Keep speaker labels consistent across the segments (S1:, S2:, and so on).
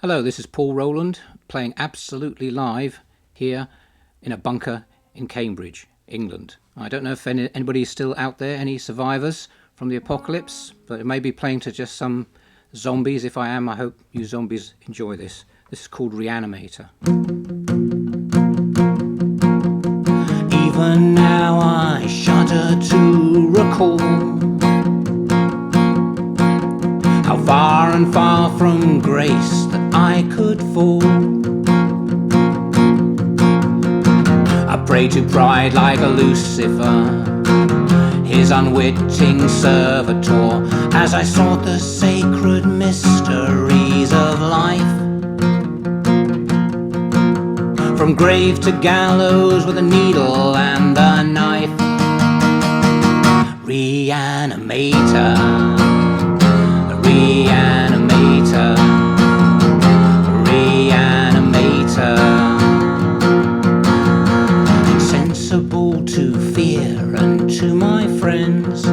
S1: Hello, this is Paul Roland playing absolutely live here in a bunker in Cambridge, England. I don't know if anybody's still out there, any survivors from the apocalypse, but it may be playing to just some zombies. If I am, I hope you zombies enjoy this. This is called Reanimator. Even now I shudder to recall how far and far from grace that I could fall. I pray to pride like a Lucifer, his unwitting servitor, as I sought the sacred mysteries of life. From grave to gallows with a needle and a knife. Reanimator, reanimator, reanimator. Insensible to fear and to my friends,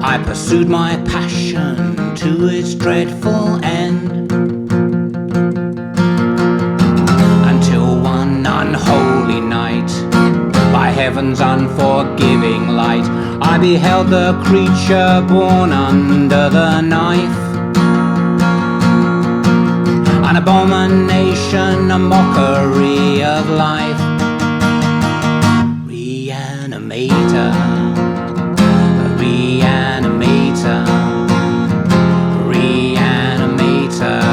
S1: I pursued my passion to its dreadful end. Until one unholy night, by heaven's unforgiving light, I beheld the creature born under the knife. An abomination, a mockery of life. Reanimator, reanimator, reanimator.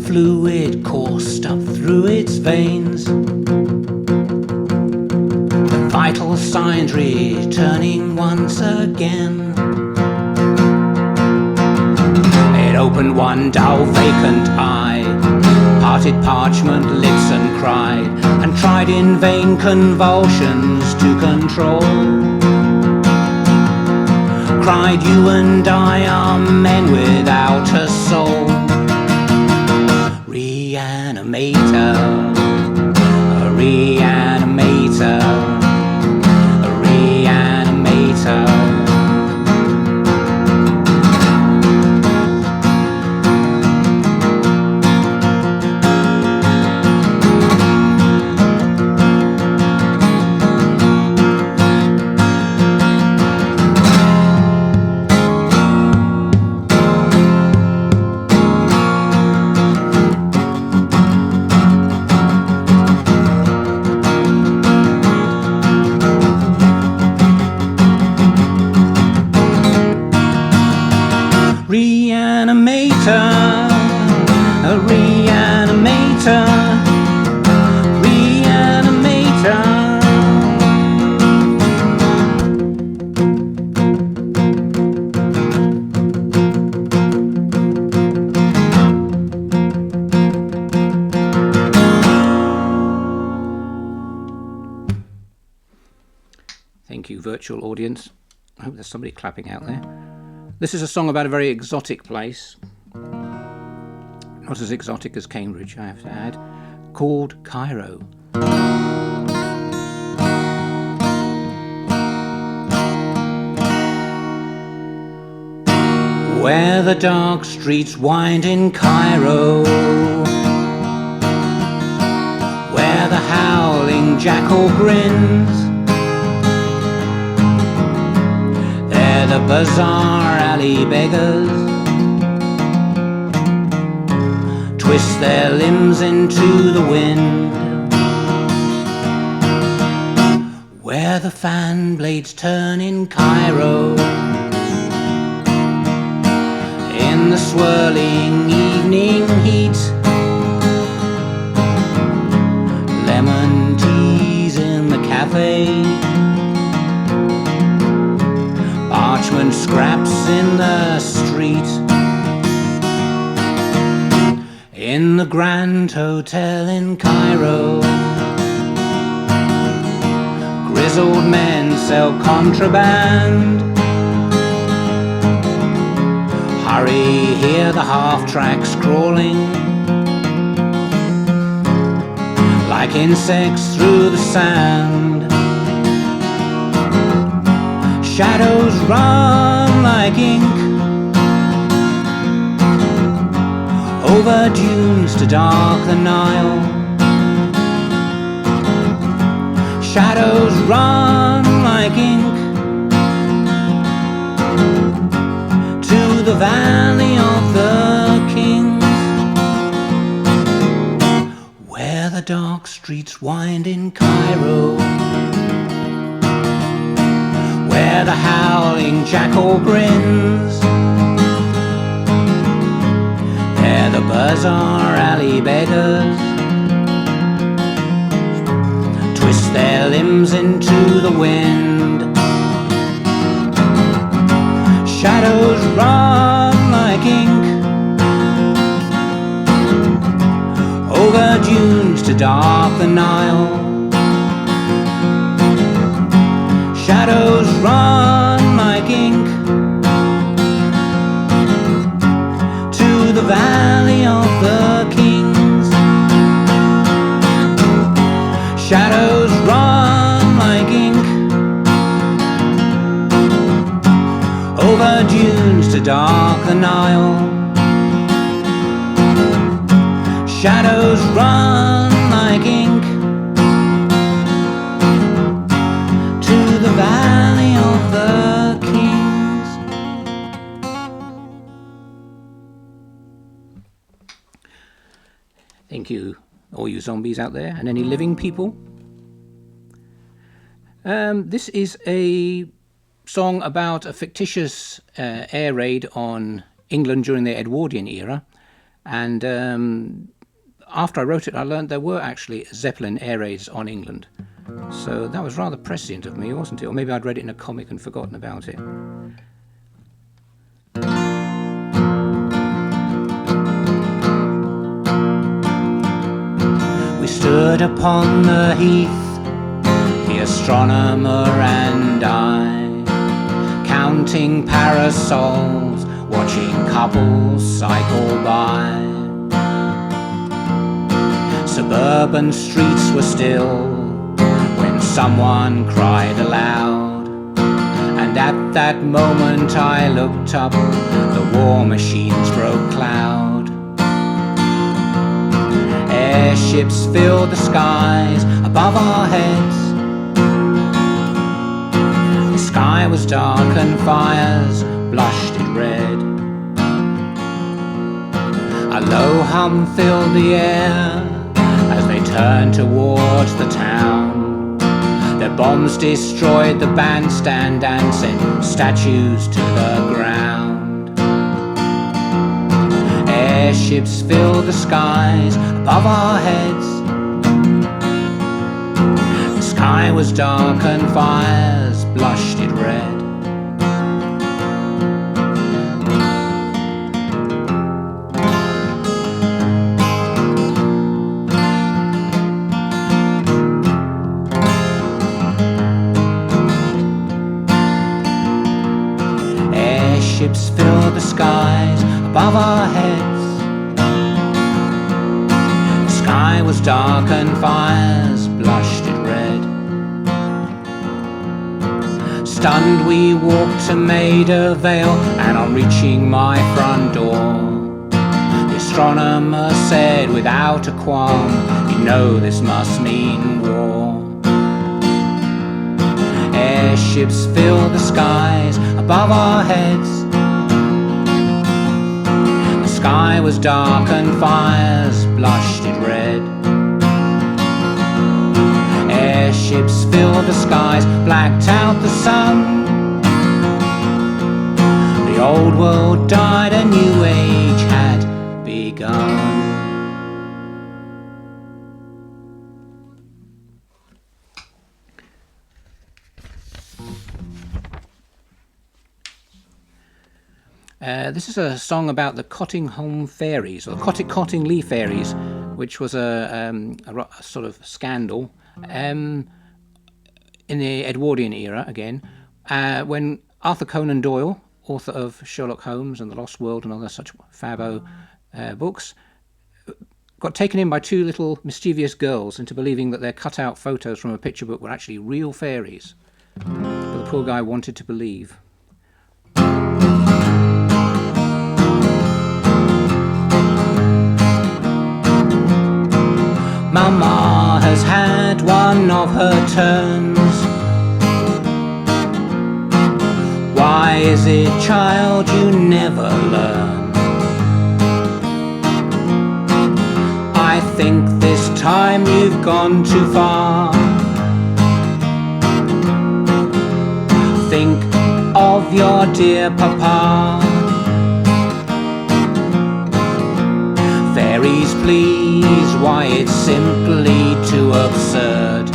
S1: Fluid coursed up through its veins, the vital signs returning once again. It opened one dull vacant eye, parted parchment lips and cried, and tried in vain convulsions to control. Cried, you and I are men without a soul. Reanimator, a reanimator, a reanimator. Reanimator, a reanimator, reanimator. Thank you, virtual audience. I hope there's somebody clapping out there. This is a song about a very exotic place, not as exotic as Cambridge, I have to add, called Cairo. Where the dark streets wind in Cairo, where the howling jackal grins, the bazaar alley beggars twist their limbs into the wind, where the fan blades turn in Cairo, in the swirling evening heat, lemon teas in the cafe, parchment scraps in the street, in the Grand Hotel in Cairo, grizzled men sell contraband. Hurry, hear the half-tracks crawling like insects through the sand. Shadows run like ink over dunes to dark the Nile. Shadows run like ink to the valley of the kings, where the dark streets wind in Cairo, where the howling jackal grins, there the bazaar alley beggars twist their limbs into the wind. Shadows run like ink over dunes to dark the Nile. Shadows run like ink to the valley of the kings. Shadows run like ink over dunes to dark the Nile. Shadows run like ink to the valley of the kings. Thank you, all you zombies out there, and any living people. This is a song about a fictitious air raid on England during the Edwardian era, and after I wrote it I learned there were actually Zeppelin air raids on England, so that was rather prescient of me, wasn't it? Or maybe I'd read it in a comic and forgotten about it. We stood upon the heath, the astronomer and I, counting parasols, watching couples cycle by. Suburban streets were still when someone cried aloud, and at that moment I looked up, the war machines broke cloud. Airships filled the skies above our heads. The sky was dark and fires blushed it red. A low hum filled the air as they turned towards the town. Their bombs destroyed the bandstand and sent statues to the ground. Airships filled the skies above our heads. The sky was dark and fires blushed it red. Airships fill the skies above our heads. The sky was dark and fires blushed it red. Stunned we walked to Maida Vale, and on reaching my front door, the astronomer said without a qualm, "You know this must mean war." Airships fill the skies above our heads. The sky was dark and fires blushed it red. Airships filled the skies, blacked out the sun. The old world died, a new age had begun. This is a song about the Cottingham Fairies, or the Cottingley Fairies, which was a sort of scandal in the Edwardian era again, when Arthur Conan Doyle author of Sherlock Holmes and The Lost World and other such fabo books, got taken in by two little mischievous girls into believing that their cut-out photos from a picture book were actually real fairies. But the poor guy wanted to believe. Mama has had one of her turns. Why is it, child, you never learn? I think this time you've gone too far. Think of your dear papa. Fairies, please, why it's simply too absurd.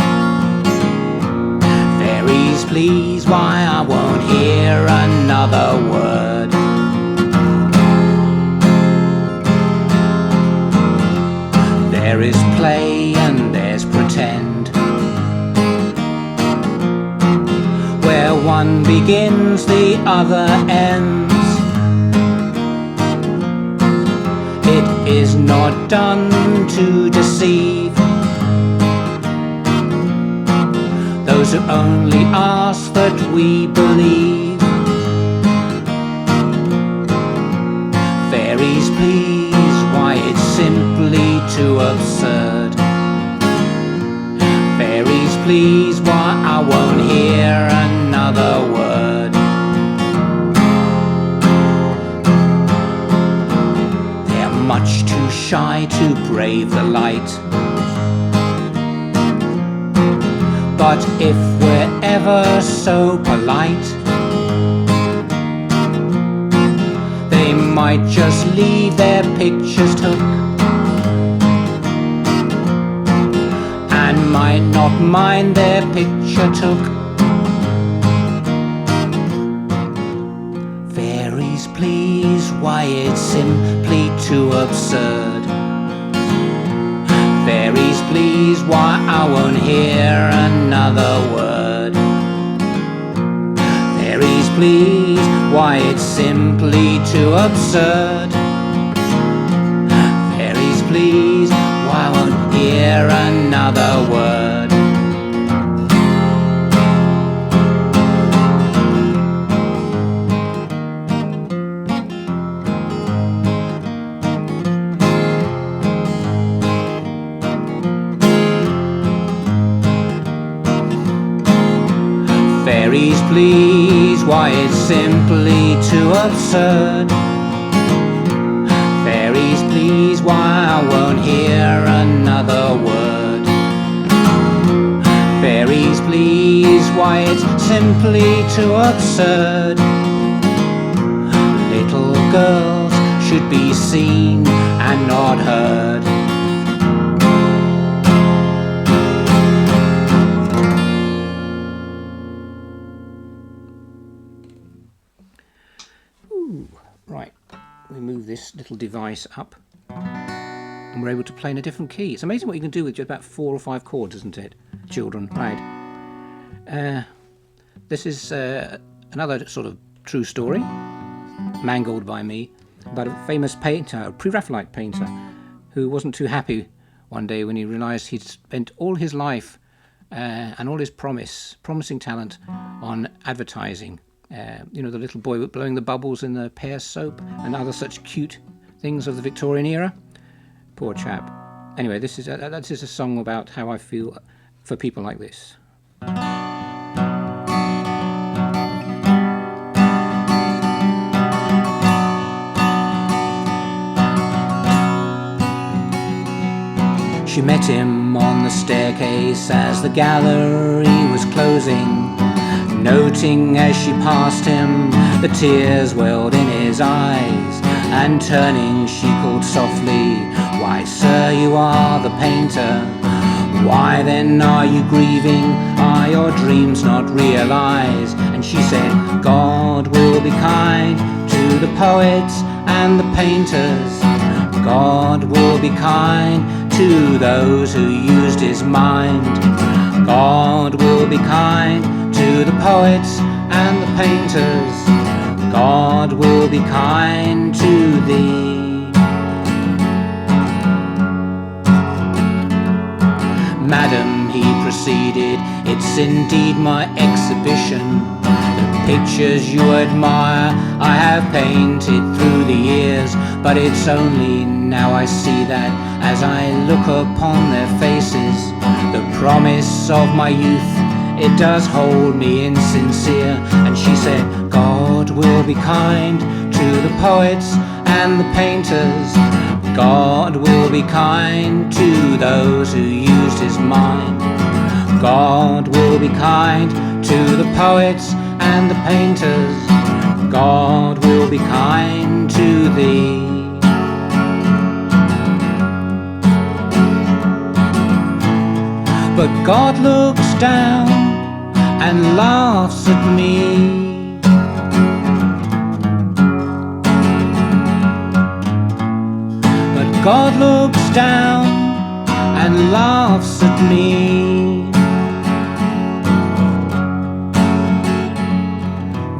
S1: Fairies, please, why I won't hear another word. There is play and there's pretend, where one begins the other ends. It is not done to deceive those who only ask that we believe. Fairies, please, why it's simply too absurd. Fairies, please, why I won't hear another word. They're much too shy to brave the light. But if we're ever so polite, they might just leave their pictures took, and might not mind their picture took. Fairies, please, why it's simply too absurd. Fairies, please, why I won't hear another word. Fairies, please, why it's simply too absurd. Fairies, please, why I won't hear another word. Fairies, please, why it's simply too absurd. Fairies, please, why I won't hear another word. Fairies, please, why it's simply too absurd. Little girls should be seen and not heard. Right, we move this little device up and we're able to play in a different key. It's amazing what you can do with just about 4 or 5 chords, isn't it, children? Right. This is another sort of true story, mangled by me, about a famous painter, a pre-Raphaelite painter, who wasn't too happy one day when he realised he'd spent all his life and all his promising talent on advertising. You know, the little boy blowing the bubbles in the pear soap and other such cute things of the Victorian era. Poor chap. Anyway, this is a song about how I feel for people like this. She met him on the staircase as the gallery was closing. Noting as she passed him, the tears welled in his eyes, and turning she called softly, "Why, sir, you are the painter. Why then are you grieving? Are your dreams not realized?" And she said, "God will be kind to the poets and the painters. God will be kind to those who used his mind. God will be kind to the poets and the painters. God will be kind to thee. Madam, he proceeded, it's indeed my exhibition. The pictures you admire I have painted through the years, but it's only now I see that as I look upon their faces, the promise of my youth, it does hold me insincere. And she said, God will be kind to the poets and the painters. God will be kind to those who used his mind. God will be kind to the poets and the painters. God will be kind to thee. But God looks down and laughs at me. God looks down and laughs at me.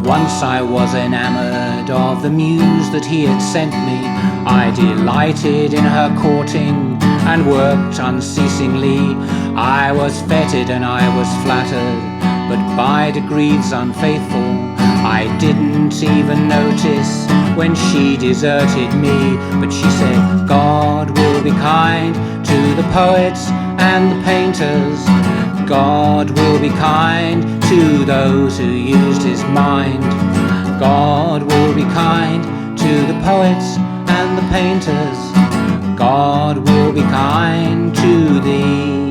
S1: Once I was enamored of the muse that he had sent me. I delighted in her courting and worked unceasingly. I was feted and I was flattered, but by degrees unfaithful. I didn't even notice when she deserted me. But she said, God will be kind to the poets and the painters. God will be kind to those who used his mind. God will be kind to the poets and the painters. God will be kind to thee.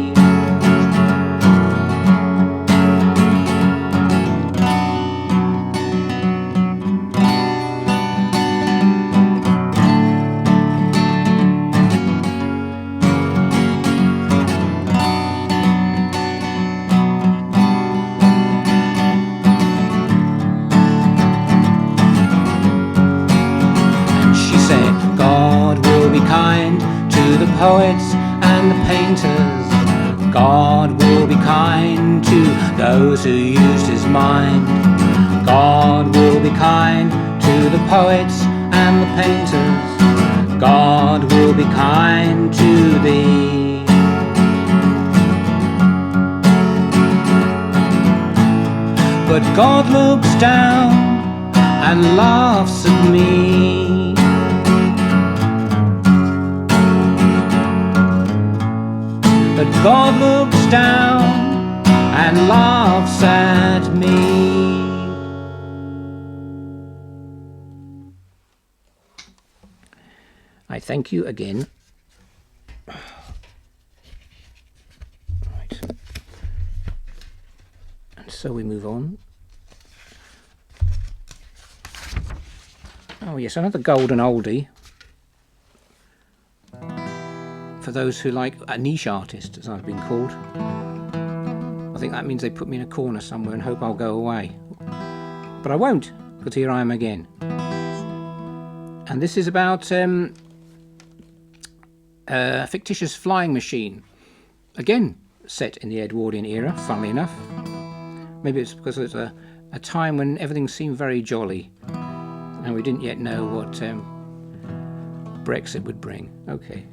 S1: Poets and the painters. God will be kind to those who used his mind. God will be kind to the poets and the painters. God will be kind to thee. But God looks down and laughs at me. But God looks down and laughs at me. I thank you again. Right. And so we move on. Oh yes, another golden oldie. For those who like a niche artist, as I've been called. I think that means they put me in a corner somewhere and hope I'll go away. But I won't, because here I am again. And this is about a fictitious flying machine. Again, set in the Edwardian era, funnily enough. Maybe it's because it's a time when everything seemed very jolly. And we didn't yet know what Brexit would bring. Okay.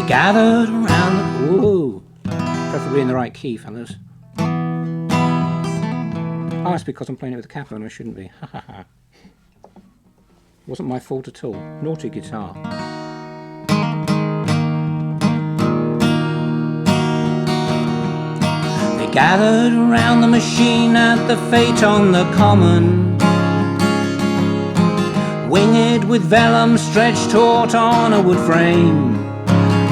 S1: Gathered around the... Whoa! Preferably in the right key, fellas. Oh, that's because I'm playing it with a cap on, I shouldn't be. Ha ha ha. Wasn't my fault at all. Naughty guitar. They gathered around the machine at the fete on the common, winged with vellum stretched taut on a wood frame,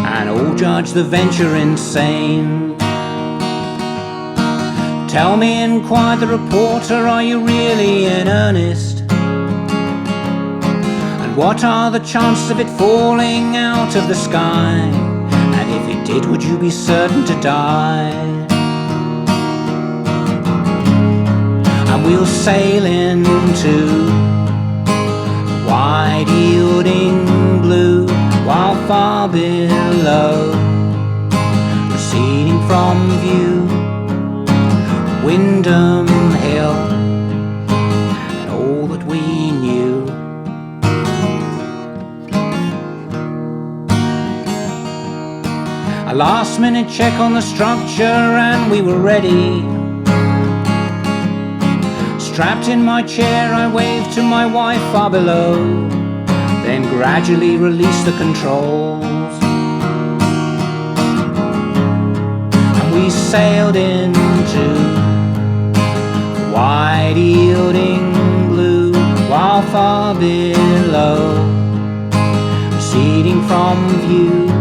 S1: and all judged the venture insane. Tell me, inquired the reporter, are you really in earnest? And what are the chances of it falling out of the sky? And if it did, would you be certain to die? And we'll sail into wide yielding blue, while far below, receding from view, Windham Hill, and all that we knew. A last minute check on the structure and we were ready. Strapped in my chair I waved to my wife far below, then gradually released the controls. And we sailed into the wide yielding blue, while far below, receding from view,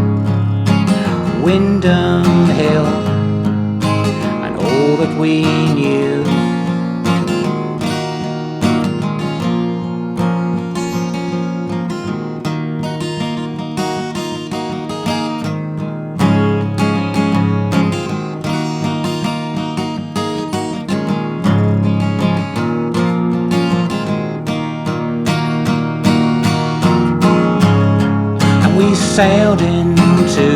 S1: Windham Hill, and all that we knew. And we sailed into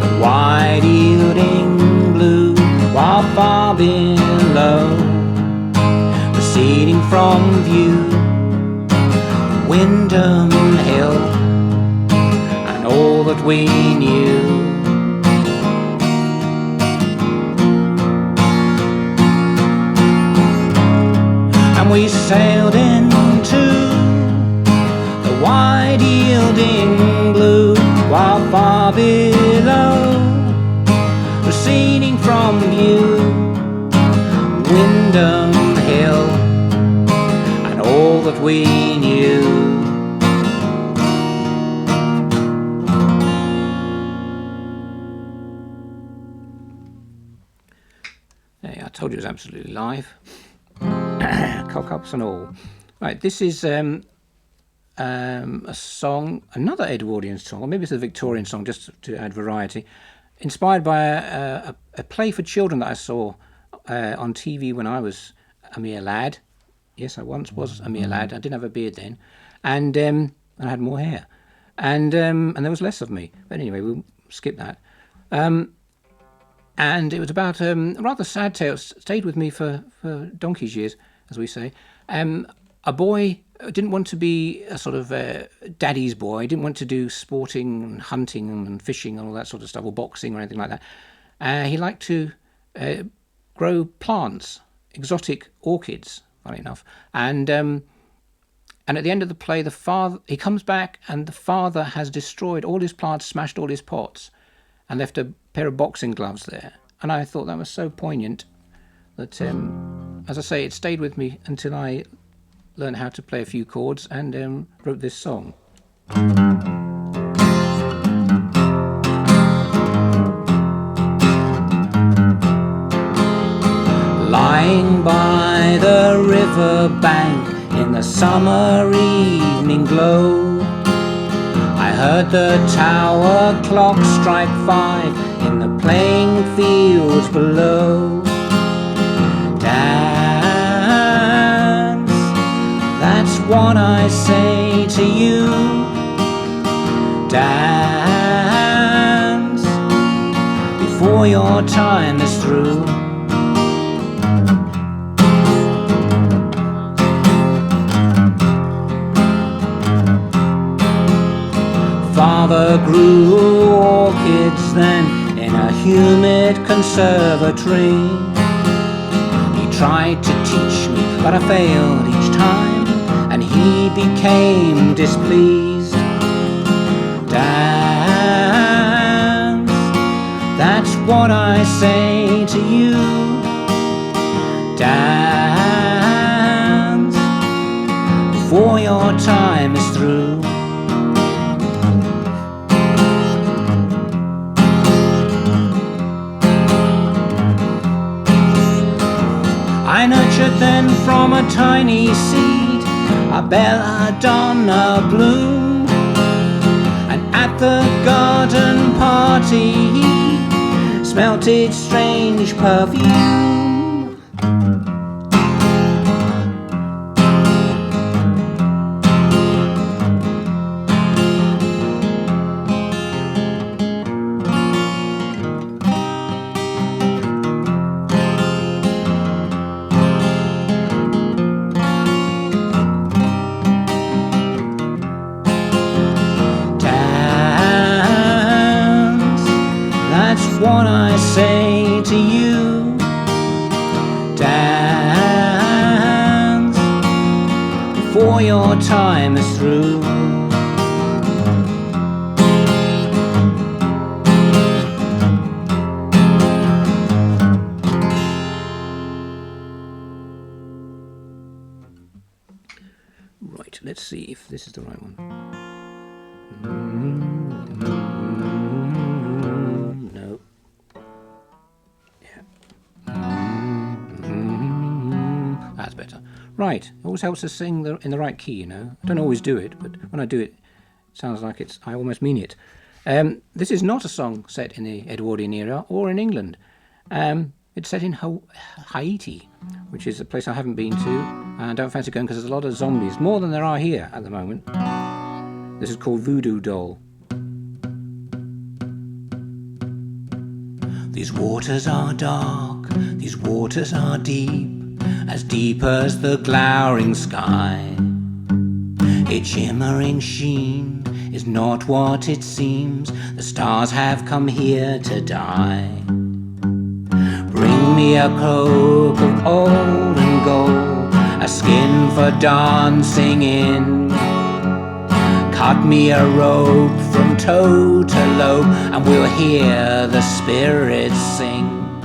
S1: the wide yielding blue, while far below, receding from view, Windham Hill, and all that we knew. And we sailed into the wide yielding blue, while far below, receding from view, Windham Hill, and all that we knew. Hey, I told you it was absolutely live. Cock-ups and all. Right, this is a song, another Edwardian song, or maybe it's a Victorian song, just to add variety, inspired by a play for children that I saw on TV when I was a mere lad. Yes, I once was a mere lad. I didn't have a beard then, and I had more hair, and there was less of me. But anyway, we'll skip that. And it was about a rather sad tale. It stayed with me for donkey's years, as we say. A boy didn't want to be a sort of daddy's boy. He didn't want to do sporting and hunting and fishing and all that sort of stuff, or boxing or anything like that. He liked to grow plants, exotic orchids, funny enough. And at the end of the play, he comes back and the father has destroyed all his plants, smashed all his pots, and left a pair of boxing gloves there. And I thought that was so poignant that, as I say, it stayed with me until I learned how to play a few chords and wrote this song. Lying by the river bank in the summer evening glow, I heard the tower clock strike 5 in the playing fields below. Dance, that's what I say to you. Dance, before your time is through. Father grew orchids then in a humid conservatory. He tried to teach me, but I failed each time, and he became displeased. Dance, that's what I say to you. Dance, before your time is through. I nurtured then from a tiny seed a belladonna bloom, and at the garden party smelt its strange perfume. you dance before your time is through. Right, let's see if this is the right one. No. Yeah. That's better. Right, it always helps to sing in the right key, you know. I don't always do it, but when I do it, it sounds like I almost mean it. This is not a song set in the Edwardian era or in England. It's set in Haiti, which is a place I haven't been to, and I don't fancy going because there's a lot of zombies, more than there are here at the moment. This is called Voodoo Doll. These waters are dark, these waters are deep as the glowering sky. Its shimmering sheen is not what it seems, the stars have come here to die. Bring me a cloak of olden gold, a skin for dancing in. Cut me a rope from toe to lobe, and we'll hear the spirits sing.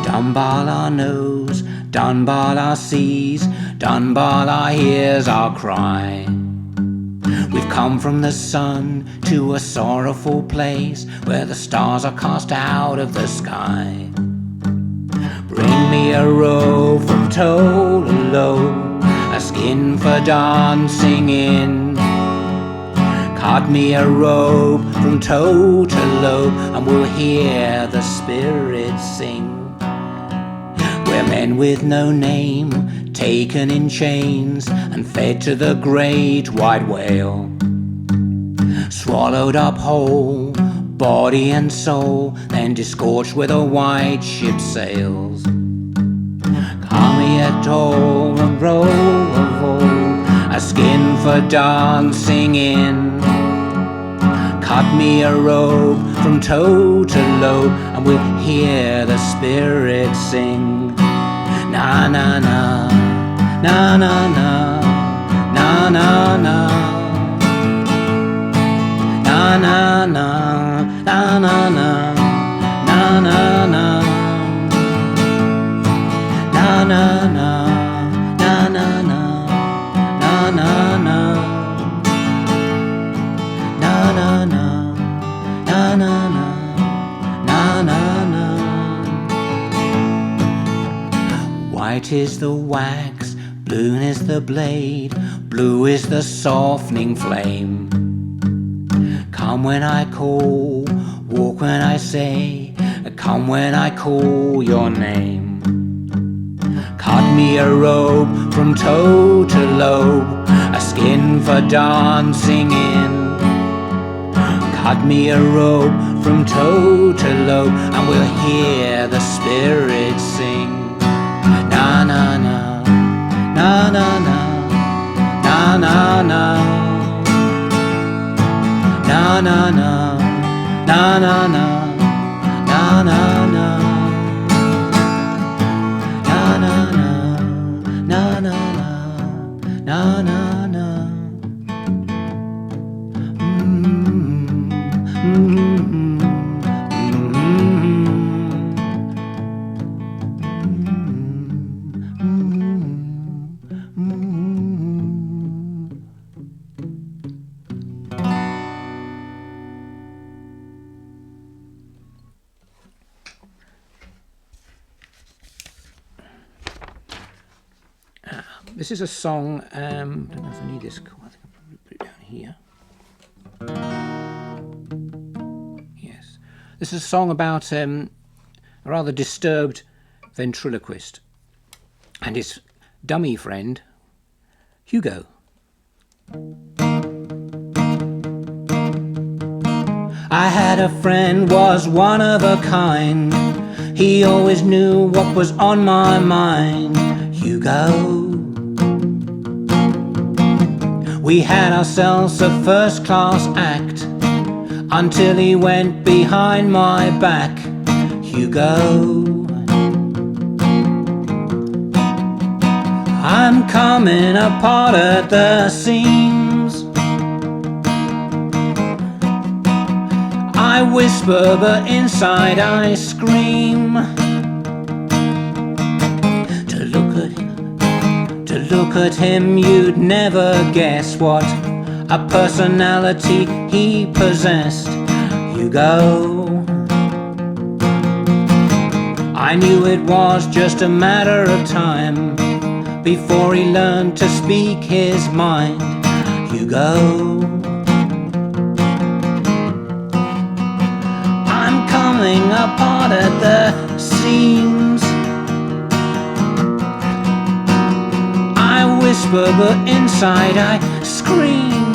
S1: Dunbar our knows, Dunbar our sees, Dunbar our hears our cry. We've come from the sun to a sorrowful place where the stars are cast out of the sky. Bring me a robe from toe to lobe, a skin for dancing in. Cut me a robe from toe to lobe, and we'll hear the spirits sing. We're men with no name, taken in chains and fed to the great white whale. Swallowed up whole, body and soul, then disgorged where the white ship sails. Come me a toll and roll of old, a skin for dancing in. Cut me a robe from toe to lobe, and we'll hear the spirits sing. Na na na, na na na, na na na, na na na, na na na, na na na, na na na, na na na, na na na, na na na, na na na, na na na. White is the wax, blue is the blade, blue is the softening flame. Come when I call, walk when I say, come when I call your name. Cut me a robe from toe to lobe, a skin for dancing in. Cut me a robe from toe to lobe, and we'll hear the spirits sing. Na na na, na na na, na na na, na na na, na na na, na na na, na na na, na na na, na na na. This is a song, I don't know if I need this, I think I'll probably put it down here. Yes. This is a song about a rather disturbed ventriloquist and his dummy friend, Hugo. I had a friend, was one of a kind. He always knew what was on my mind, Hugo. We had ourselves a first-class act until he went behind my back, Hugo. I'm coming apart at the seams. I whisper, but inside I scream. To look at him, you'd never guess what a personality he possessed. Hugo. I knew it was just a matter of time before he learned to speak his mind. Hugo. I'm coming apart at the seams. I whisper, but inside I scream.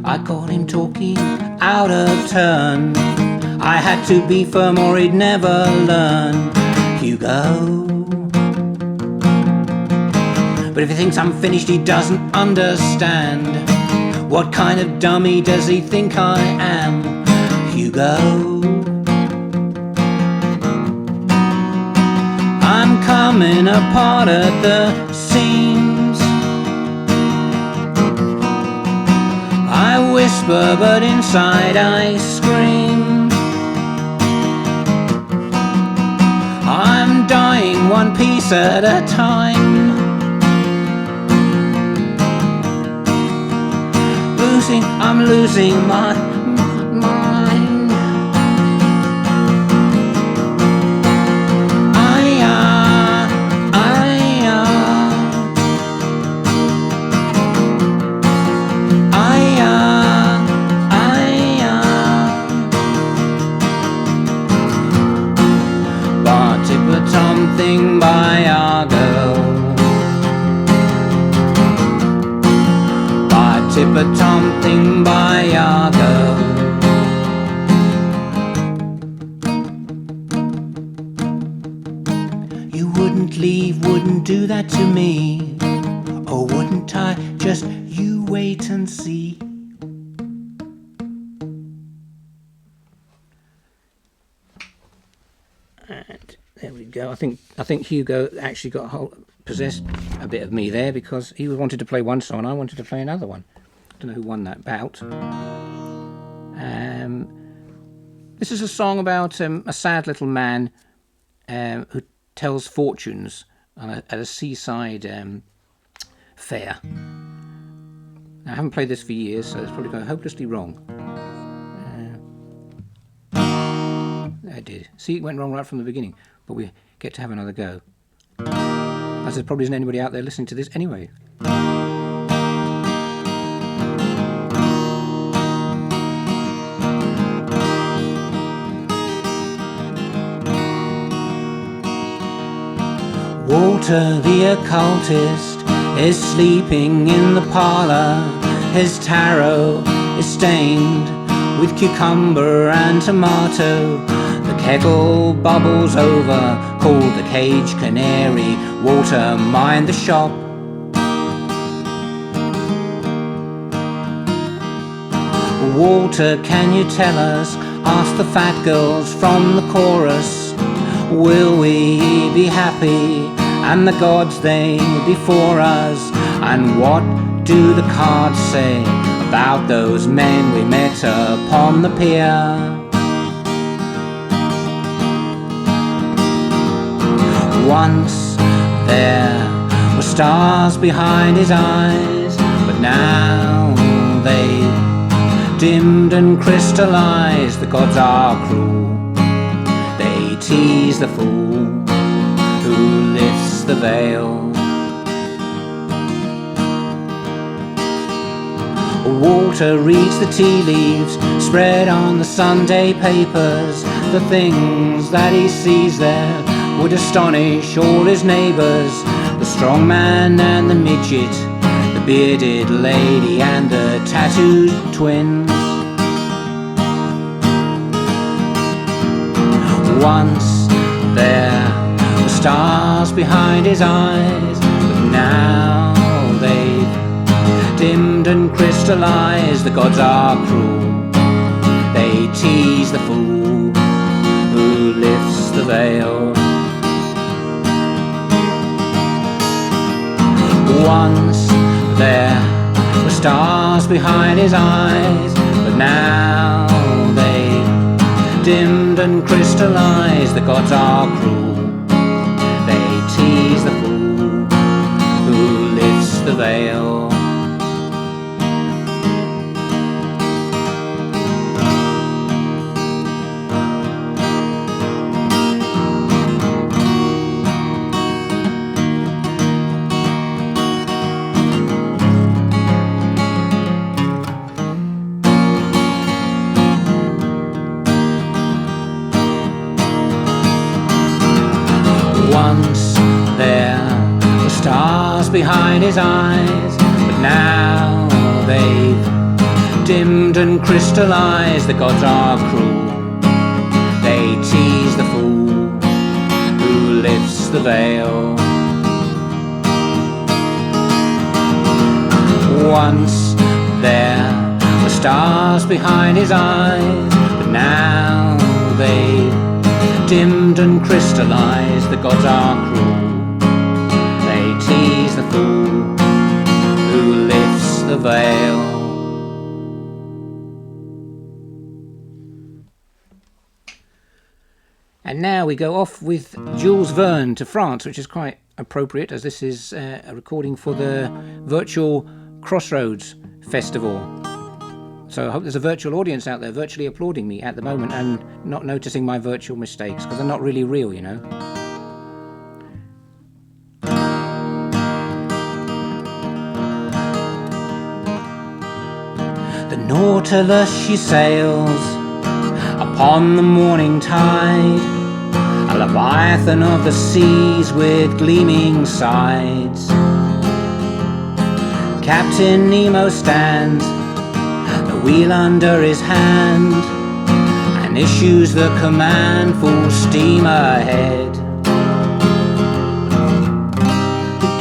S1: I caught him talking out of turn. I had to be firm or he'd never learn. Hugo. But if he thinks I'm finished, he doesn't understand. What kind of dummy does he think I am? Hugo. I'm coming apart at the seams. I whisper, but inside I scream. I'm dying one piece at a time. I'm losing my mind. But it was something by our girl. But something by our girl. You wouldn't leave, wouldn't do that to me. Oh, wouldn't I? Just you wait and see. And there we go. I think Hugo actually possessed a bit of me there, because he wanted to play one song and I wanted to play another one. I don't know who won that bout. This is a song about a sad little man who tells fortunes at a seaside fair. Now, I haven't played this for years, so it's probably going hopelessly wrong. I did. See, it went wrong right from the beginning, but we get to have another go. As there probably isn't anybody out there listening to this anyway. Walter the occultist is sleeping in the parlour. His tarot is stained with cucumber and tomato. The kettle bubbles over, called the cage canary. Walter, mind the shop. Walter, can you tell us? Ask the fat girls from the chorus. Will we be happy? And the gods, they before us. And what do the cards say about those men we met upon the pier? Once there were stars behind his eyes, but now they dimmed and crystallized. The gods are cruel, they tease the fool who lifts the veil. Walter reads the tea leaves spread on the Sunday papers. The things that he sees there would astonish all his neighbours. The strong man and the midget, the bearded lady and the tattooed twins. Once there were stars behind his eyes, but now they've dimmed and crystallized. The gods are cruel, they tease the fool who lifts the veil. Once there were stars behind his eyes, but now they dimmed and crystallized. The gods are cruel, they tease the fool who lifts the veil. Once there were stars behind his eyes, but now they've dimmed and crystallized. The gods are cruel, they tease the fool who lifts the veil. Once there were stars behind his eyes, but now they've dimmed and crystallized. The gods are cruel, they tease the fool who lifts the veil. And now we go off with Jules Verne to France, which is quite appropriate as this is a recording for the virtual Crossroads Festival. So I hope there's a virtual audience out there virtually applauding me at the moment and not noticing my virtual mistakes, because they're not really real, you know. The Nautilus she sails upon the morning tide, a leviathan of the seas with gleaming sides. Captain Nemo stands, the wheel under his hand, and issues the command, full steam ahead.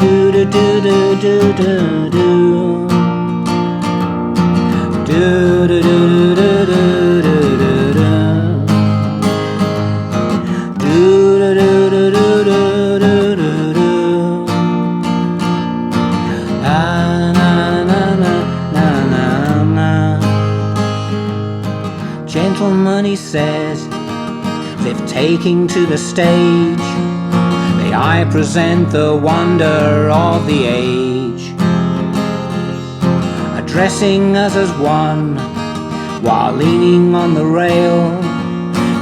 S1: Do do do do do do do. Do do do do do do do do. Do do do do do do do do do. Na na na na na na. Gentlemen, he says, they've taken to the stage. May I present the wonder of the age, addressing us as one, while leaning on the rail,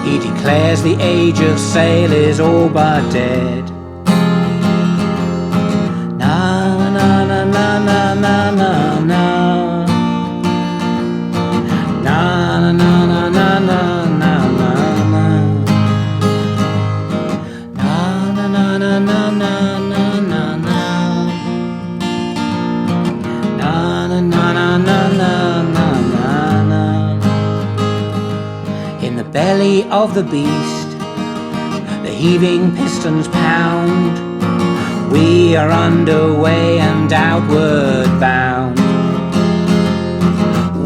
S1: he declares the age of sail is all but dead. Na na na na na na na na. Na na na na na na na na. Na na na na na na na na na. Na na na na na na na. In the belly of the beast, the heaving pistons pound. We are underway and outward bound.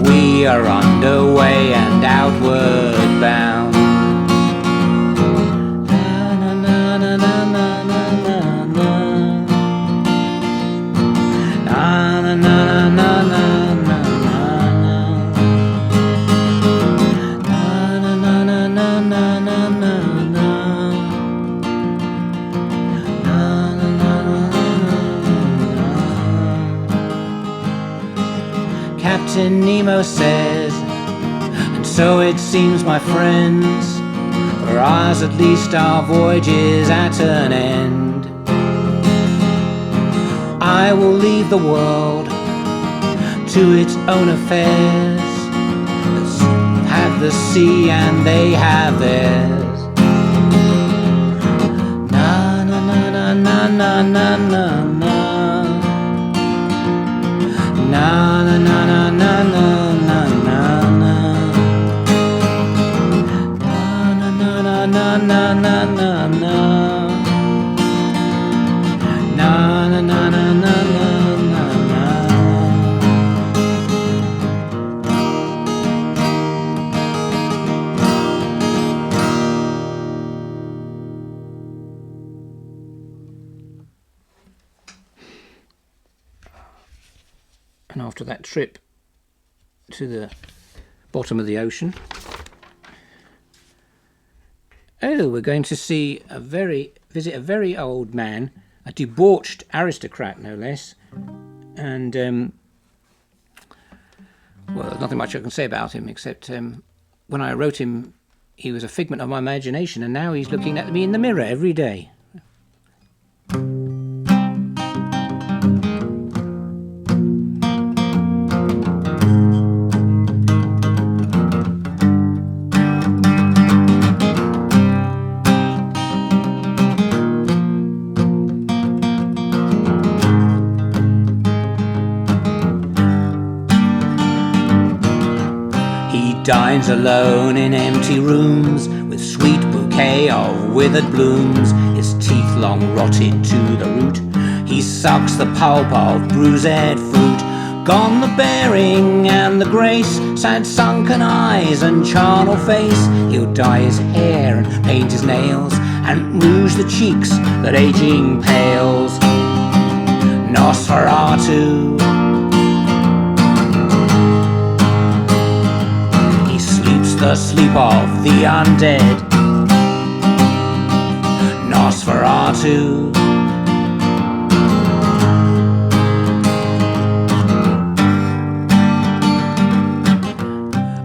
S1: We are underway and outward bound. Na na na na na na na na. Na na na na na na na. Na na na na na na na na. Na na na na. Captain Nemo says, and so it seems, my friends, for ours at least our voyage is at an end. I will leave the world to its own affairs. Let's have the sea and they have theirs. Na na na na na na na na na. Na na na na na na na na na. Na na na na na na na na. Na na na na na na na. And after that trip to the bottom of the ocean, we're going to see visit a very old man, a debauched aristocrat no less, and well, there's nothing much I can say about him except when I wrote him he was a figment of my imagination, and now he's looking at me in the mirror every day. Dines alone in empty rooms, with sweet bouquet of withered blooms, his teeth long rotted to the root. He sucks the pulp of bruised fruit. Gone the bearing and the grace, sad sunken eyes and charnel face. He'll dye his hair and paint his nails, and rouge the cheeks that aging pales. Nosferatu, the sleep of the undead. Nosferatu.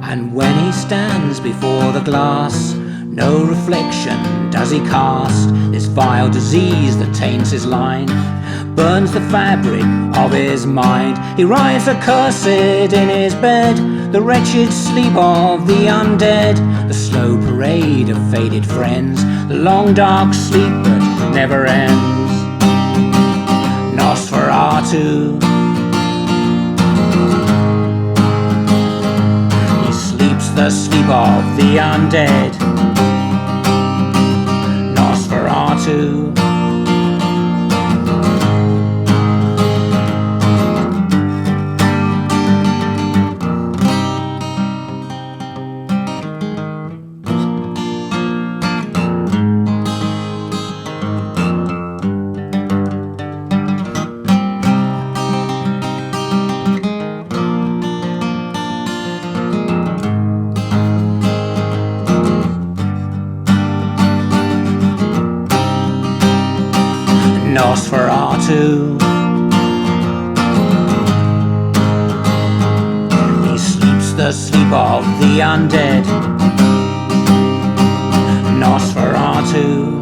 S1: And when he stands before the glass, no reflection does he cast. This vile disease that taints his line burns the fabric of his mind. He writhes accursed in his bed, the wretched sleep of the undead, the slow parade of faded friends, the long dark sleep that never ends. Nosferatu. He sleeps the sleep of the undead. Nosferatu. Nosferatu. He sleeps the sleep of the undead. Nosferatu.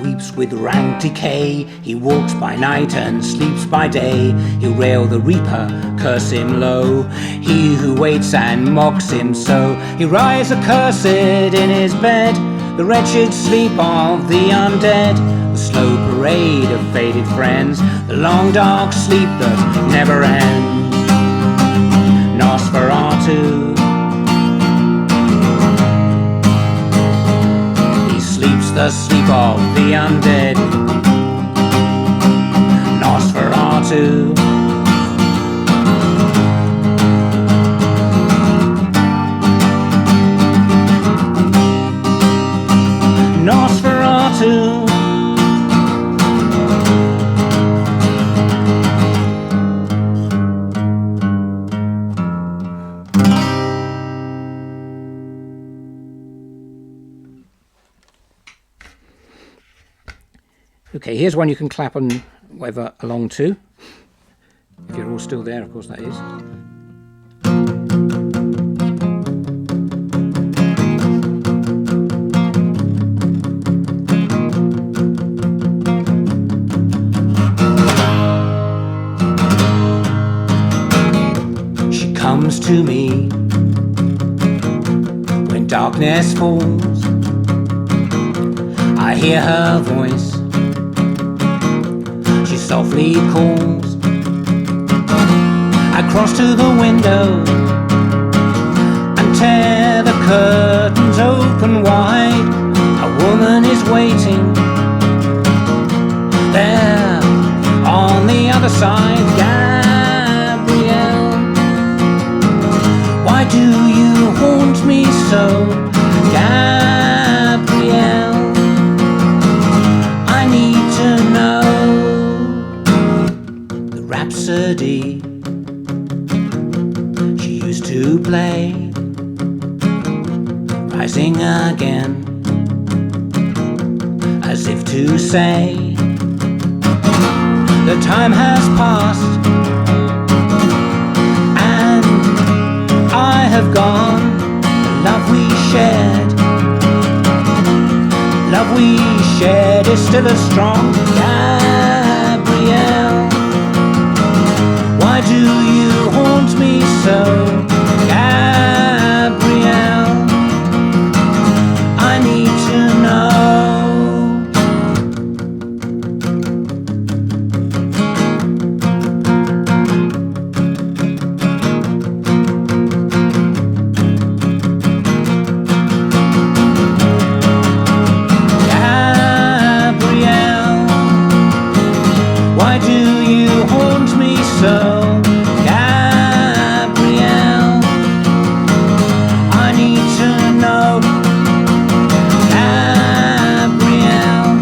S1: Weeps with rank decay. He walks by night and sleeps by day. He'll rail the reaper, curse him low, he who waits and mocks him so. He rises accursed in his bed, the wretched sleep of the undead, the slow parade of faded friends, the long dark sleep that never ends. Nosferatu. He sleeps disturbs the sleep of the undead. Nosferatu. Nosferatu. Okay, here's one you can clap and whatever along to. If you're all still there, of course that is. She comes to me when darkness falls. I hear her voice. She softly calls. I cross to the window and tear the curtains open wide. A woman is waiting there on the other side. Gabrielle, why do you haunt me so? Gabrielle, I need to know. The Rhapsody she used to play, rising again, as if to say, the time has passed and I have gone. The love we shared is still as strong. Gabrielle, why do you haunt me so? Gabrielle, I need to know. Gabrielle, why do you haunt me so? Gabrielle, I need to know. Gabrielle,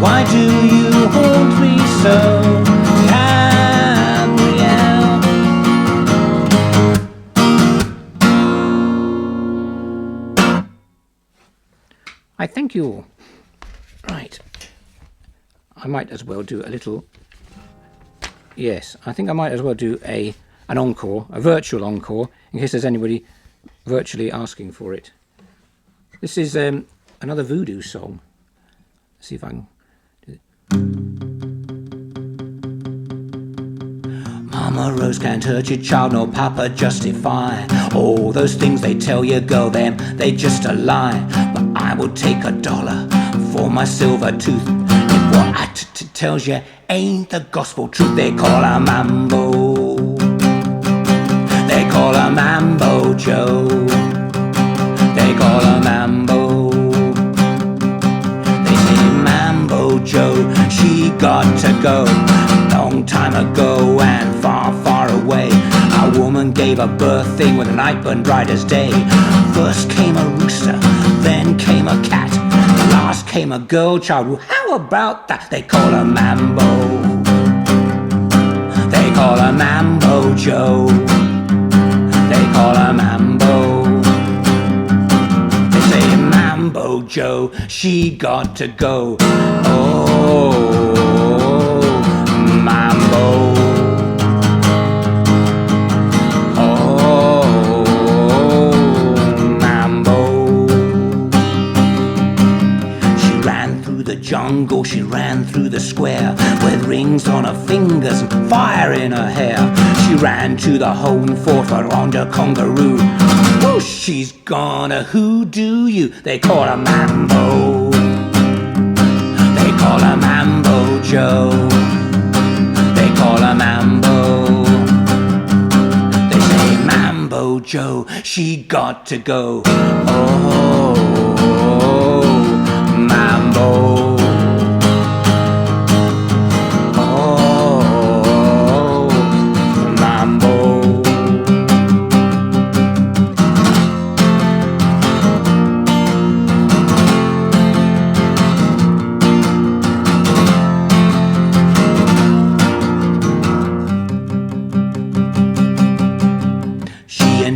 S1: why do you haunt me so? Gabrielle. I thank you all. Right. I might as well do a little. Yes, I think I might as well do an encore, a virtual encore, in case there's anybody virtually asking for it. This is another Voodoo song. Let's see if I can do it. Mama Rose can't hurt your child, no Papa justify. All those things they tell you, girl, them, they just a lie. But I will take $1 for my silver tooth if what I tells you ain't the gospel truth. They call her Mambo, they call her Mambo Joe, they call her Mambo. They say Mambo Joe, she got to go. Long time ago and far, far away, a woman gave a birth thing when the night burned bright as day. First came a rooster, then came a cat, last came a girl child. Well, how about that? They call her Mambo, they call her Mambo Joe, they call her Mambo. They say Mambo Joe, she got to go. Oh, Mambo. Jungle, she ran through the square with rings on her fingers and fire in her hair. She ran to the home fort for Ronda Congaroo. Oh, she's gonna hoodoo you. They call her Mambo, they call her Mambo Joe, they call her Mambo. They say Mambo Joe, she got to go. Oh,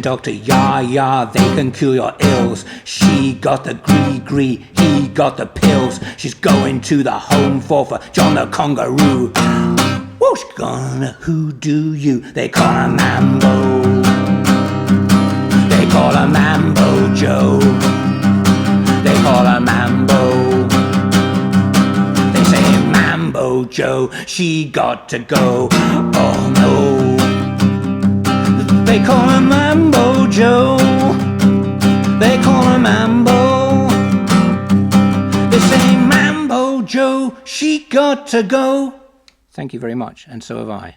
S1: doctor, ya, they can cure your ills. She got the gree, he got the pills. She's going to the home for John the Kangaroo. Who's gonna hoodoo you? They call her Mambo. They call her Mambo Joe. They call her Mambo. They say Mambo Joe, she got to go. Oh no. They call her Mambo Joe. They call her Mambo. They say Mambo Joe, she got to go. Thank you very much, and so have I.